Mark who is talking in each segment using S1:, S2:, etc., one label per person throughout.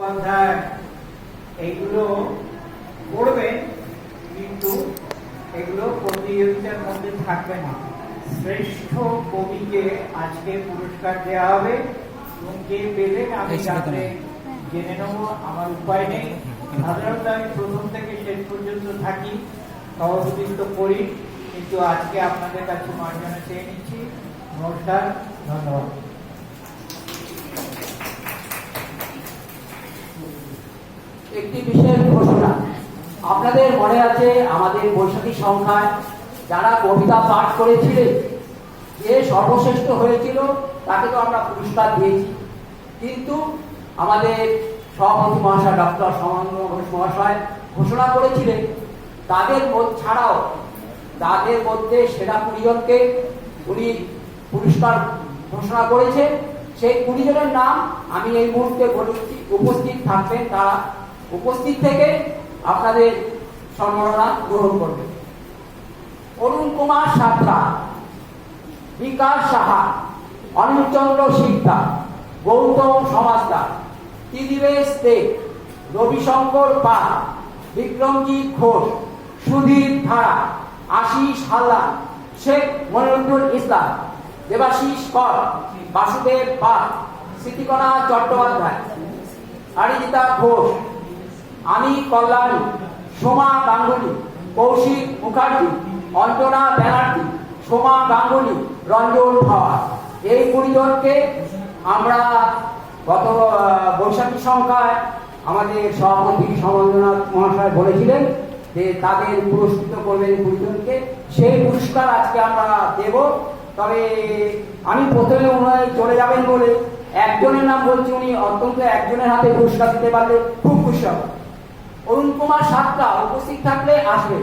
S1: অধ্যায় এইগুলো পড়বেন, কিন্তু এগুলো প্রতিযোগিতার মধ্যে থাকবে না। শ্রেষ্ঠ কবিকে আজকে পুরস্কার দেওয়া হবে এবং কে পেলেন আমি রাতে জেনে নেব। আমার উপায় নেই, সাধারণত আমি প্রথম থেকে শেষ পর্যন্ত থাকি, সহযোগিত করি, কিন্তু আজকে আপনাদের কাছে মার্জনা চেয়ে নিচ্ছি। নমস্কার, ধন্যবাদ।
S2: একটি বিশেষ ঘোষণা। আপনাদের মনে আছে আমাদের বৈশাখী সংখ্যায় যারা কবিতা পাঠ করেছিলেন, যে সর্বশ্রেষ্ঠ হয়েছিল তাকে তো আমরা পুরস্কার দিয়েছি, কিন্তু আমাদের সভাপতি মহাশয় ডক্টর সমানন্দ ঘোষ মহাশয় ঘোষণা করেছিলেন তাদের ছাড়াও তাদের মধ্যে সেরা 20 জনকে উনি পুরস্কার ঘোষণা করেছেন। সেই 20 জনের নাম আমি এই মুহূর্তে বলেছি, উপস্থিত থাকবেন। তারা উপস্থিত থেকে আপনাদের সম্মাননা গ্রহণ করবেন। অরুণ কুমার সাঁতরা, বিকাশ সাহা, অনিলচন্দ্র শিকদার, গৌতম সমাজদার, ত্রিদিবেশ দে, রবিশঙ্কর পাল, বিক্রমজিৎ ঘোষ, সুধীর ধারা, আশিস হালদার, শেখ মনিরুল ইসলাম, দেবাশিস কর, বাসুদেব পাল, স্মৃতিকণা চট্টোপাধ্যায়, অরিজিতা ঘোষ, আমি কল্যাণী, সোমা গাঙ্গুলি, কৌশিক মুখার্জি, অঞ্জনা ব্যানার্জি, সোমা গাঙ্গুলি, রঞ্জন ভাওয়া। এই 20 জনকে আমরা গত বৈশাখী সংখ্যায় আমাদের সভাপতি সমন্বনাথ মহাশয় বলেছিলেন যে তাদের পুরস্কৃত করবেন 20 জনকে। সেই পুরস্কার আজকে আমরা দেব। তবে আমি প্রথমে উনি চলে যাবেন বলে একজনের নাম বলছি, উনি অত্যন্ত একজনের হাতে পুরস্কার দিতে পারলে খুব খুশি হব। অরুণ কুমার সাঁতরা উপস্থিত থাকলে আসবে।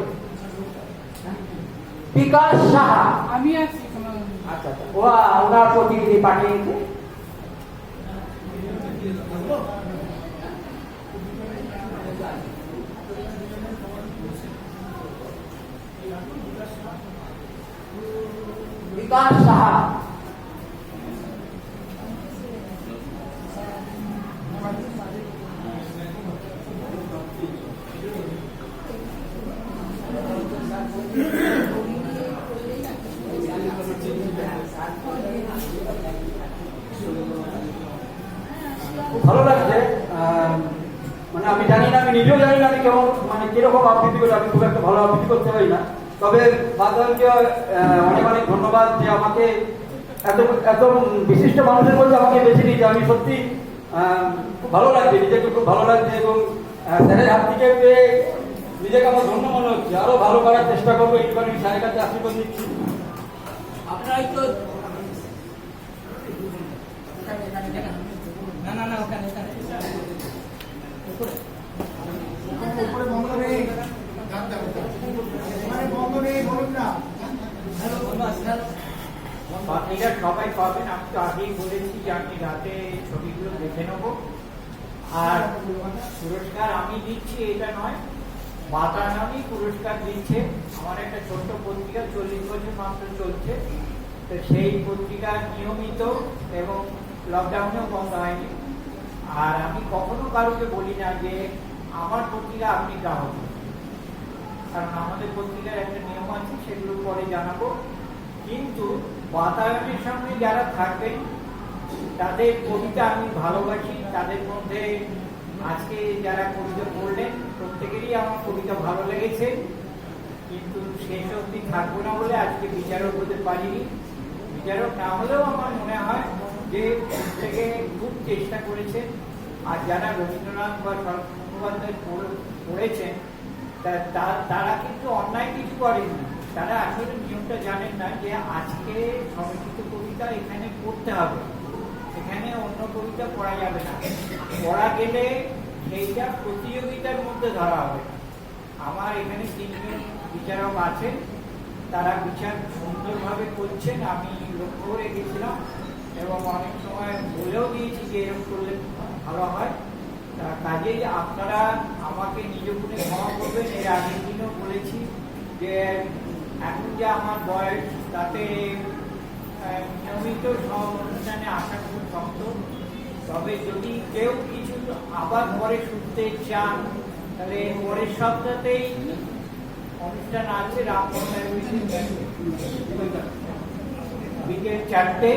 S2: বিকাশ সাহা,
S3: আমি আছি।
S2: আচ্ছা আচ্ছা, ওনার প্রতিনিধি পাঠিয়েছে। বিকাশ সাহা,
S4: খুব ভালো লাগছে। মানে আমি জানি না, আমি নিজেও জানি না আমি কেমন, মানে কিরকম আবৃত্তি করি। আমি খুব একটা ভালো আবৃত্তি করতে পারি না। তবে বাদলকে অনেক অনেক ধন্যবাদ যে আমাকে এত এত বিশিষ্ট মানুষের মধ্যে আমাকে বেছে নিয়েছে। আমি সত্যি খুব ভালো লাগছে, নিজেকে খুব ভালো লাগছে, এবং স্যারের হাত থেকে পেয়ে নিজেকে আমার ধন্য মনে হচ্ছে। আরো ভালো করার চেষ্টা করবো, এইটুখানি স্যারের কাছে আশীর্বাদ দিচ্ছি।
S2: আপনারা একটু
S1: বাকিরা সবাই পাবেন। আমি তো আগেই বলেছি যে আমি রাতে ছবিগুলো দেখে নেব। আর পুরস্কার আমি দিচ্ছি এটা নয়, বাতানামি পুরস্কার দিচ্ছে। আমার একটা ছোট্ট পত্রিকা 40 বছর মাত্র চলছে, তো সেই পত্রিকা নিয়মিত এবং লকডাউনেও বন্ধ হয়নি। আর আমি কখনো কারোকে বলি না যে আমার পত্রিকা আপনি গ্রাহক, কারণ আমাদের পত্রিকার একটা নিয়ম আছে, সেগুলো পরে জানাবো। কিন্তু বাতায়নের সঙ্গে যারা থাকবেন তাদের কবিতা আমি ভালোবাসি। তাদের মধ্যে আজকে যারা কবিতা পড়লেন প্রত্যেকেরই আমার কবিতা ভালো লেগেছে, কিন্তু শেষ অবধি থাকবো না বলে আজকে বিচারক হতে পারিনি। বিচারক না হলেও আমার মনে হয় যে প্রত্যেকে খুব চেষ্টা করেছেন। আর যারা রবীন্দ্রনাথ বা শরৎ মুখোপাধ্যায় পড়েছেন তারা কিন্তু অন্যায় কিছু করেনি। তারা আসলে নিয়মটা জানেন না যে আজকে সংস্কৃত কবিতা এখানে পড়তে হবে, এখানে অন্য কবিতা পড়া যাবে না। পড়া গেলে সেইটা প্রতিযোগিতার মধ্যে ধরা হবে। আমার এখানে 3 জন বিচারক আছেন, তারা বিচার সুন্দরভাবে করছেন, আমি লক্ষ্য করে গেছিলাম এবং অনেক সময় বলেও দিয়েছি যে এরকম করলে ভালো হয়। কাজেই আপনারা আমাকে নিজ গুণে ক্ষমা করবেন। এর আগের দিনও বলেছি যে এখন যে আমার বয়স, তাতে নিয়মিত সব অনুষ্ঠানে আসা খুব শক্ত। তবে যদি কেউ কিছু আবার পরে শুনতে চান তাহলে পরের সপ্তাহতেই অনুষ্ঠান আছে রামকথার বিকেল 4টে,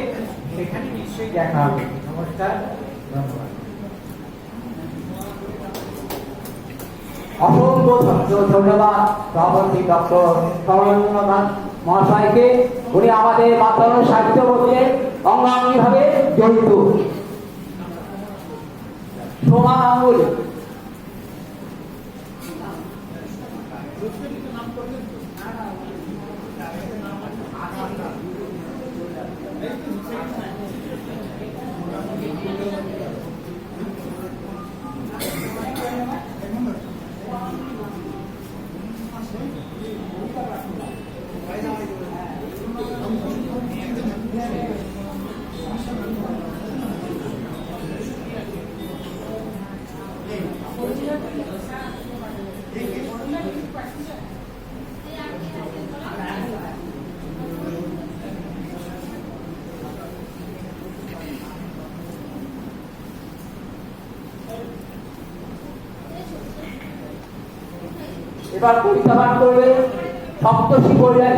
S1: সেখানে নিশ্চয়ই দেখা হবে। নমস্কার, ধন্যবাদ।
S2: অসংখ্য ধন্যবাদ সভাপতি ডক্টর সরঞ্জনাথ মহাশয়কে। উনি আমাদের বাতায়ন সাহিত্য বলতে অঙ্গাঙ্গিভাবে জড়িত। সোমা আঙ্গুল এবার কবিতা পাঠ করবে সপ্তর্ষি বললেন।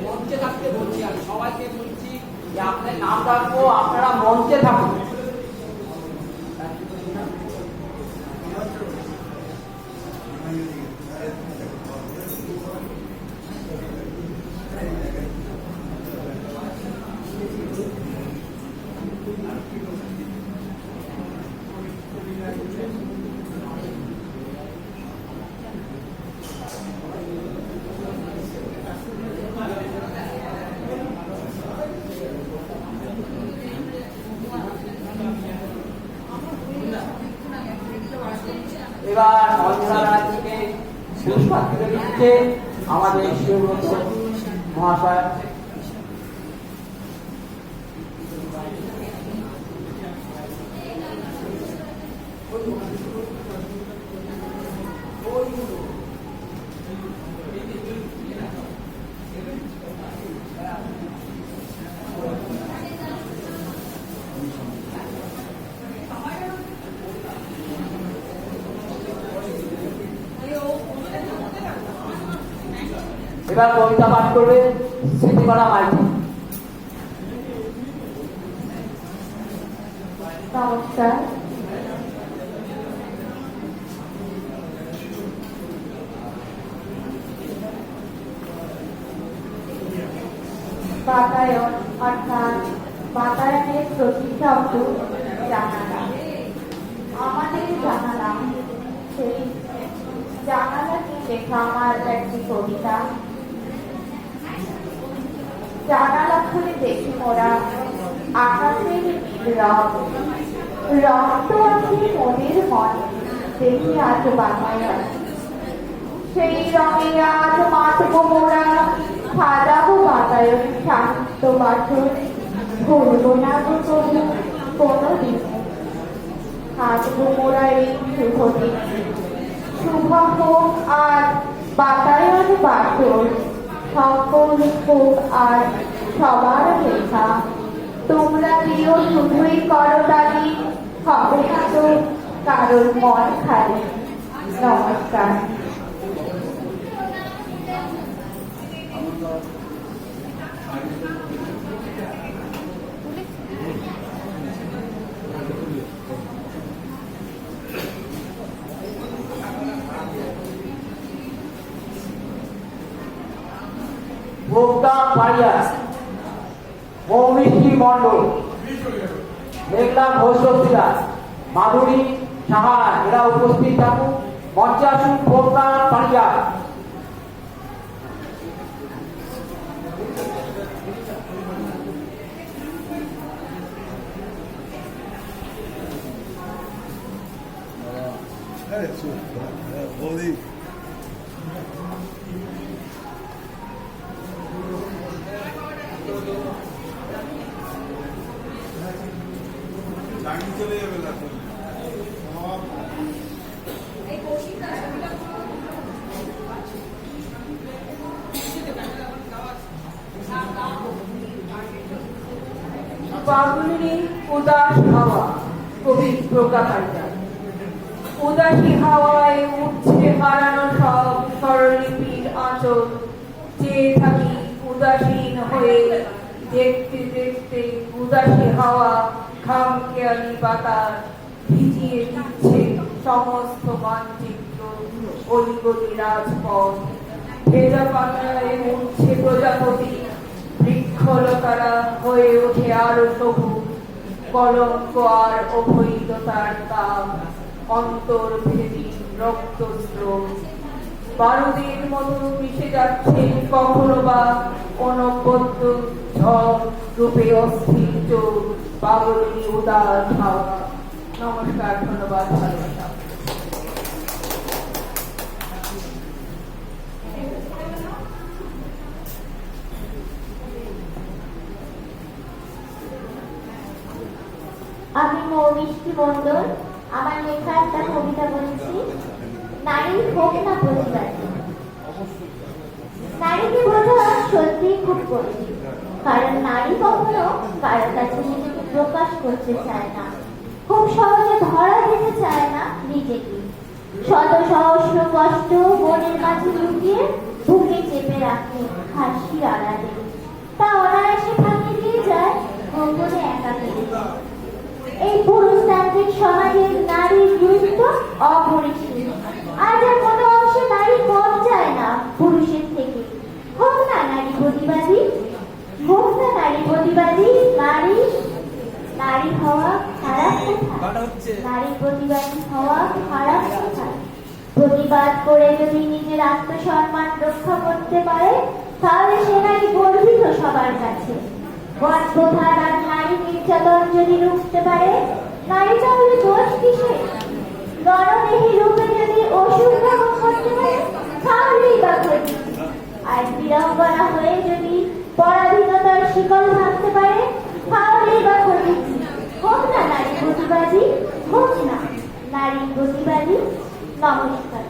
S2: মঞ্চে থাকতে বলছি, আমি সবাইকে বলছি যে আপনার নাম রাখবো, আপনারা মঞ্চে থাকুন। এবার মঞ্চে পুরস্কার তুলে দিচ্ছে আমাদের শিবব্রত মহাশয়। এবার কবিতা পাঠ করবে স্মৃতিকণা মাইতি।
S3: নমস্কার। বাতায়ন অর্থাৎ বাতায়নের প্রতিশব্দ জানালা। আমাদের জানালা, সেই জানালাকে লেখা আমার একটি কবিতা। জানালা খুলে দেখি মোরা আকাশের রং, রং তো আছে মনের মনে, দেখি আজ বাতায়ন। সেই রঙে আজ মাতবো মোরা, সাজাবো বাতায়ন শান্ত বাছর, ভুলবো না গো তবু কোনো দিনে। থাকবো মোরা এই শুভ দিনে, শুভ হোক আর বাতায়ন বাছর, সকল হোক আর সবার লেখা। তোমরা দিও শুধুই করতালি, হবে না তো কারোর মন খালি। নমস্কার।
S2: ভোগদান পাড়িয়া, মৌমিষ্টি মণ্ডল, মেঘলা ঘোষরা, মাধুরী সাহা এরা উপস্থিত থাকুন। মঞ্চে আসুন ভোগদান পাড়িয়া।
S5: চলে যাবে না। ফাগুনি উদাস হাওয়া, কবি প্রজ্ঞাপারিজাত। উদাসী হাওয়ায় উঠছে হারানো সব স্বরলিপির আঁচল, চেয়ে থাকি উদাসীন হয়ে, দেখতে দেখতে উদাসী হাওয়া খামখেয়ালি বাতাস ভিজিয়ে দিচ্ছে সমস্ত মানচিত্র, অলিগলি রাজপথ। ভেজা পাতায় উঠছে প্রজাপতি, বৃক্ষলতারা হয়ে ওঠে আরো সবুজ, কলঙ্ক আর অবৈধতার কাম, অন্তর্ভেদী রক্তস্রোত বারুদের মতো মিশে যাচ্ছে কখনো বা অনবদ্য ঝড় রূপে অস্থির চোখ, পাগলি উদাস হাওয়া। নমস্কার, ধন্যবাদ, ভালোবাসা।
S3: আমি মৌমিষ্টি মণ্ডল, আমার লেখা একটা কবিতা বলছি। নারী হোক না প্রতিবাদী। নারীকে বোঝা সত্যি খুব কঠিন, কারণ নারী কখনো কারোর কাছে নিজেকে প্রকাশ করতে চায় না, খুব সহজে ধরা দিতে চায় না নিজেকে। শত সহস্র কষ্ট মনের মাঝে লুকিয়ে বুকে চেপে রাখে হাসির আড়ালে, তা অনায়াসে ফাঁকি দিয়ে যায় গোপনে একা পেয়ে। এই পুরুষতান্ত্রিক সমাজের নারীর গুরুত্ব অপরিসীম। আজ আর কোনো অংশে নারী কম যায় না পুরুষের থেকে। হোক না নারী প্রতিবাদী, হোক না নারী প্রতিবাদী। নারী নারী হওয়া খারাপ কোথায়? নারী প্রতিবাদী হওয়া খারাপ কোথায়? প্রতিবাদ করে যদি নিজের আত্মসম্মান রক্ষা করতে পারে, তাহলে সে নারী গর্বিত সবার কাছে। গণপ্রথার আর নারী নির্যাতন যদি রুখতে পারে, নারী তাহলে দোষ কিসে? রণদেহী রূপে যদি অসুখ ভ্রমণ করতে পারে, তাহলেই বা ক্ষতি। আর বিড়ম্বনা হয়ে যদি পরাধীনতার শিকল ভাঙতে পারে, তাহলেই বা ক্ষতি। হোক না নারী প্রতিবাদী, হোক না নারী প্রতিবাদী। নমস্কার।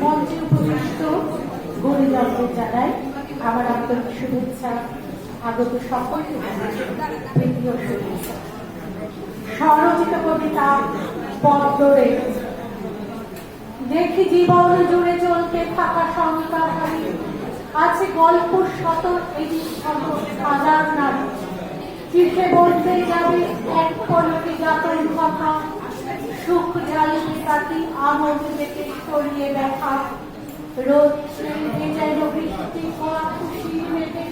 S5: মঞ্চে উপবিষ্ট গরিবদের জানাই আমার আন্তরিক শুভেচ্ছা, আগত সকলকে প্রীতীয় শুভেচ্ছা। স্বরচিত কবিতা পদ্ম রেখেছে। দেখি জীবন জুড়ে চলতে থাকা সংস্কারী আছে গল্প শত, এই শত হাজার নারী। চিঠে বলতে যাবে এক পলকে যাতন কথা, সুখ জ্বালিয়ে কাটি আমোদ দেখে সরিয়ে দেখা। রোদ ভেজাইল বৃষ্টি হওয়া খুশি মেঘে,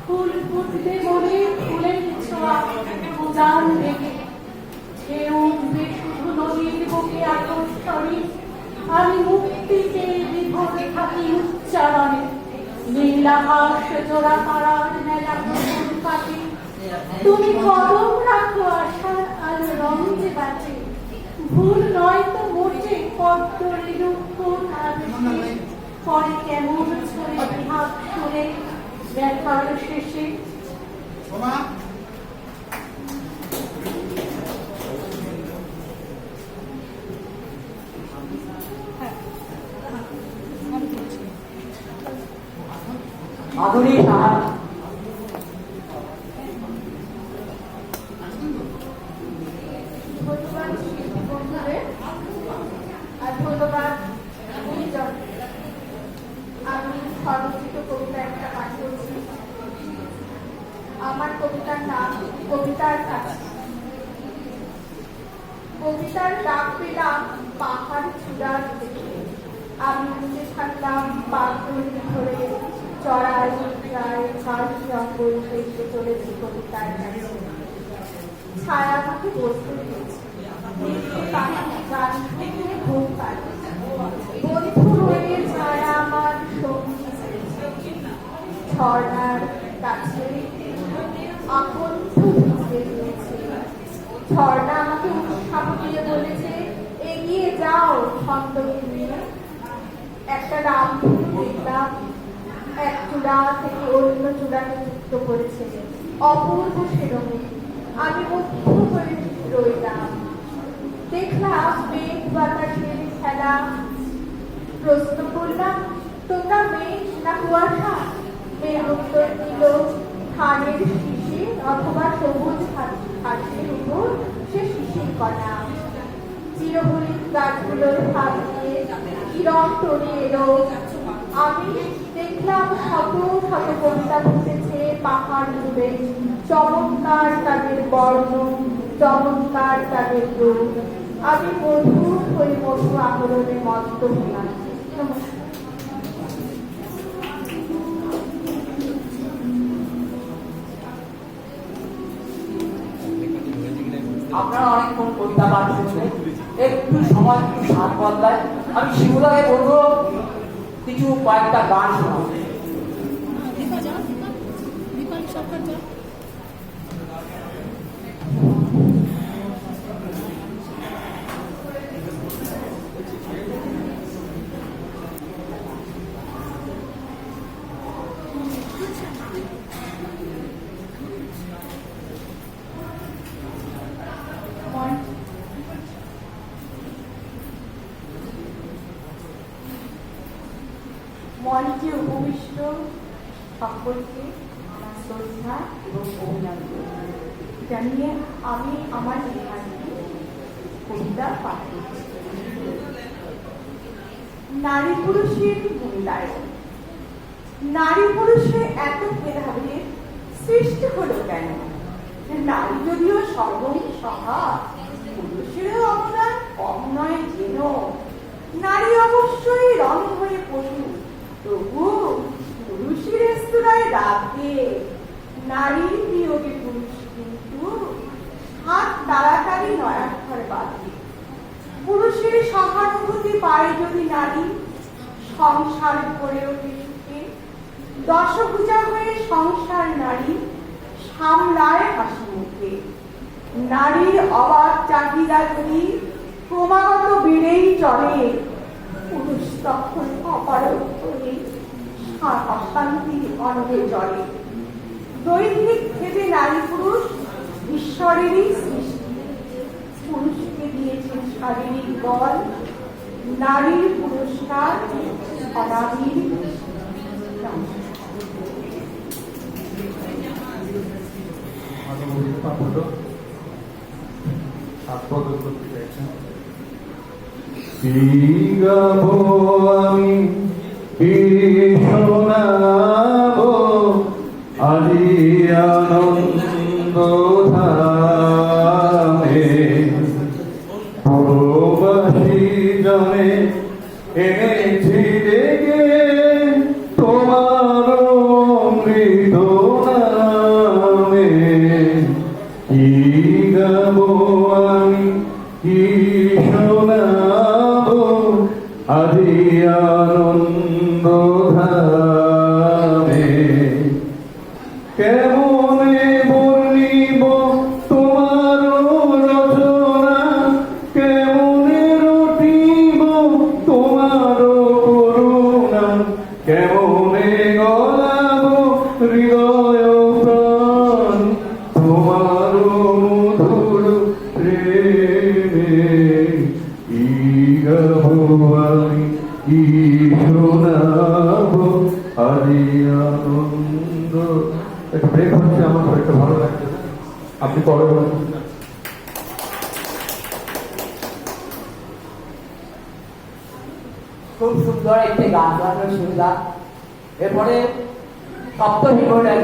S5: ফুল ফুটবে মনে ফুলের ছোঁয়া উদান দেখে। ঢেউ উঠবে শুধু নদীর বুকে আকর্ষণে, আমি মুক্তি চেয়ে বিভোর থাকি উচ্চারণে। নীল আকাশ জোড়া তারার মেলা প্রথম কাটে, তুমি কদম রাখো আশার আলো রং যে বাঁচে। ভুল নয় তো মোটে পদ্ম ঋতুক্ষণ আর শেষ, পরে কেমন ছড়ে বিহাগ সুরে দেখার শেষে।
S2: মাধুরী সাহা।
S3: আমি স্বরচিত কবিতা একটা পাঠ করছি। আমার কবিতার নাম কবিতার কাছে। কবিতার ডাক পেলাম পাহাড় চূড়ার দিকে, আমি উঠে থাকলাম পাগল ধরে চড়াই উঠরায় ঝাড় জঙ্গল এসে চলেছি কবিতার কাছে। ছায়া আমাকে বসতে দিয়েছে, গান শুনে ঘুম পাড়ে। বন্ধু হয়ে ছায়া আমার সঙ্গী ঝর্ণার কাছে আকণ্ঠ ভিজে দিয়েছে। ঝর্ণা আমাকে উৎসাহ দিয়ে বলেছে, এগিয়ে যাও ছন্দকে নিয়ে। একটা রামধনু দেখলাম, এক চূড়া থেকে অন্য চূড়াকে যুক্ত করেছে, অপূর্ব সেরকম। আমি মুগ্ধ হয়ে রইলাম, দেখলাম মেঘ বাতাসের খেলা। প্রশ্ন করলাম, তোমরা
S5: নিরামিষ না কুয়াশা? মেয়ে উত্তর দিল, ধানের শিশির অথবা সবুজ ঘাসের উপর সে শিশির কণা। চিরহরিৎ গাছগুলোর ফাঁক দিয়ে কিরণ টনে এলো। আমি দেখলাম শত শত কবিতা ফুটেছে পাহাড় জুড়ে। চমৎকার তাদের বর্ণ, চমৎকার তাদের রূপ। আমি মধুর হয়ে মধু আহরণে মত্ত হলাম। নমস্কার।
S2: আপনারা অনেকক্ষণ কবিতা পাঠ শুনছেন, একটু সময় একটু স্বাদ বদলায়। আমি শিবুদাকে বলবো কিছু কয়েকটা গান শোনাবো।
S5: মঞ্চে উপবিষ্ট সকলকে আমার শ্রদ্ধা এবং অভিনন্দন জানিয়ে আমি আমার লেখাটি কবিতা পাঠ করছি। নারী পুরুষের মূল্যায়ন। নারী পুরুষে এত ভেদাভেদ সৃষ্টি হলো কেন? নারী যদিও সর্বই সভা, পুরুষেরও অবদান কম নয় যেন। নারী অবশ্যই রং হয়ে পশু, তবু পুরুষের রেস্তোরাঁয় রাধে। নারীর বিয়োগে পুরুষ কিন্তু হাত তাড়াতাড়ি নয়াক্ষর বাঁধে। পুরুষের সহানুভূতি পায় যদি নারী, সংসার করে ওঠে সুখে। দশভুজা হয়ে সংসার নারী সামলায় হাসি মুখে। নারীর অবাধ চাহিদা যদি ক্রমাগত বেড়েই চলে, পুরুষ তখন অপারগ হয়ে অশান্তির অনবে চলে। দৈহিক ভেদে নারী পুরুষ ঈশ্বরেরই সৃষ্টি। পুরুষকে দিয়েছেন শারীরিক বল, নারীর পুরস্কার অনাবির।
S6: কি গাবো আমি, কি শোনাবো, আজি আনন্দ ধামে প্রবাসী জনে এনেছি দেখে তোমার অমৃত নামে। কি গাবো আমি, কি শোনাবো, আজি আনন্দ ধামে। কেমনে বর্ণিব তোমার রচনা, কেমনে রটিব তোমার করুণা, কেমনে গলাব হৃদয় প্রাণ তোমার মধুর প্রেমে। কি গাবো আমি, কি শোনাবো, আজি আনন্দ। একটা ব্রেক হচ্ছে, আমার একটা ভালো লাগছে, আপনি পরে বলুন।
S2: খুব সুন্দর একটি গান গাওয়ার সুবিধা। এরপরে সপ্তমী করলেন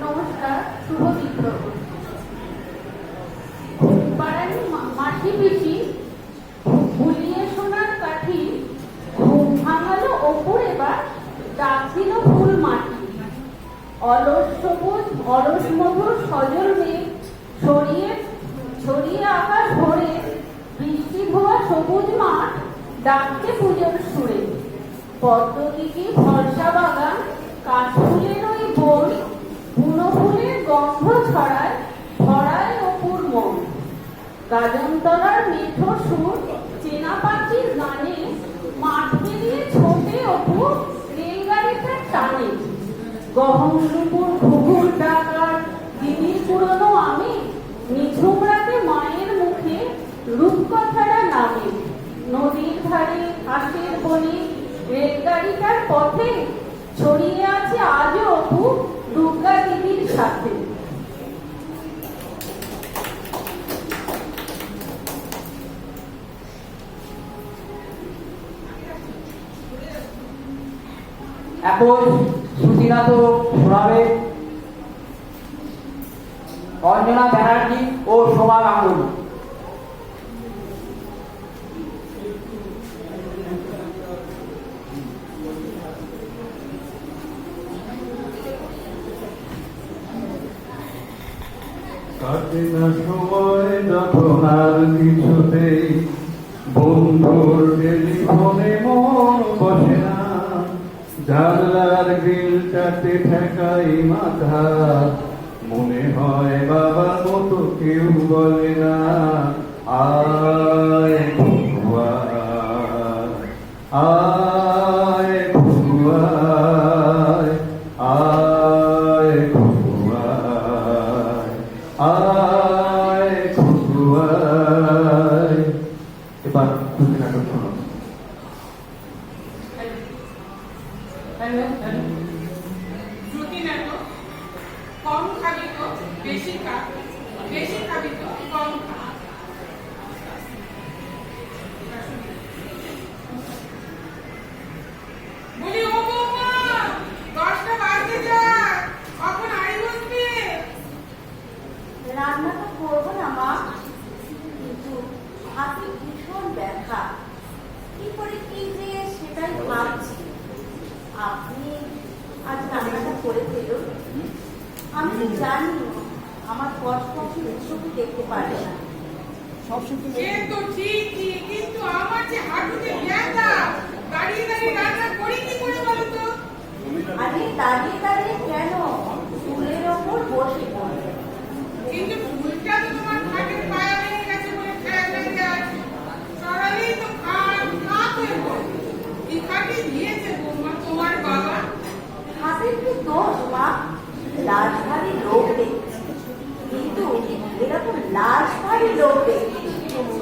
S5: নমস্কার, শুভ চিত্র। পাড়ানি মাটি পিসি ভুলিয়ে সোনার কাঠি, ঘুম ভাঙালো ওপর এবার ডাকছিল অলস সবুজ অলস মধুর সজল মেঘ ছড়িয়ে ছড়িয়ে আকাশ ভরে, বৃষ্টি ধোয়া সবুজ মাঠ ডাকছে পুজোর সুরে। পদ্মদিঘি ভরসা বাগান কাশফুলের ওই বন, বুনো ফুলের গন্ধ ছড়ায় ভরায় অপুর মন। গাজনতলার মেঠো সুর চেনা পাখির গানে, মাঠ পেরিয়ে ছোটে অপু রেলগাড়িটার টানে। গহন দুপুর ঘুঘুর ডাকার দিদির পুরনো আমি, নিঝুম রাতে মায়ের মুখে রূপকথাটা নামে। নদীর ধারে ঘাসের বনে রেলগাড়িটার পথে ছড়িয়ে আছে আজও অপু দুর্গা দিদির সাথে।
S2: এখন সুচিনাথ শোনাবে অঞ্জনা ব্যানার্জি ও শোভা গাঙ্গুলি।
S6: কাটে না সময় যখন আর কিছুতেই, বন্ধুর টেলিফোনে মন বসে না, জানলার গ্রিলটাতে ঠেকাই মাথা, মনে হয় বাবার মতো কেউ বলে না আয় ঘুমা, আয় ঘুমা, আয় ঘুমা, আয় ঘুমা। এবার তুমি নাটক শোনো।
S7: শ্রুতি নাটক কম খাবি তো বেশি খা, বেশি খাবি তো কম খা। বলি ও বৌমা, 10টা বাজতে যায়, কখন হাড়ি বসবে?
S5: রান্নাটা করবো না মা, কিন্তু হাতে ভীষণ ব্যথা, কি করে কি যে সেটাই ভাবছি। আপনি আজ রান্নাটা করে ফেলুন, আমি তো জানি আমার কষ্ট উৎসবই দেখতে পারে না।
S7: সে তো ঠিকই, কিন্তু আমার যে হাঁটুতে ব্যথা, দাঁড়িয়ে দাঁড়িয়ে রান্না করি কি করে বলো তো?
S5: আরে দাঁড়িয়ে দাঁড়িয়ে কেন, চুলের ওপর বসে পড়ে।
S7: কিন্তু ফুলটা তো তোমার খাটের পায়া ভেঙে গেছে বলে ফেলে লেগে আছে, সরালেই তো খাট খাট হয়ে পড়ে। এই খাটে দিয়েছে বৌমা তোমার বাবা।
S5: হাতের কি দোষ মা, লাশ ভারী লোক দেখছি, কিন্তু এরকম লাশ ভারী লোক দেখছি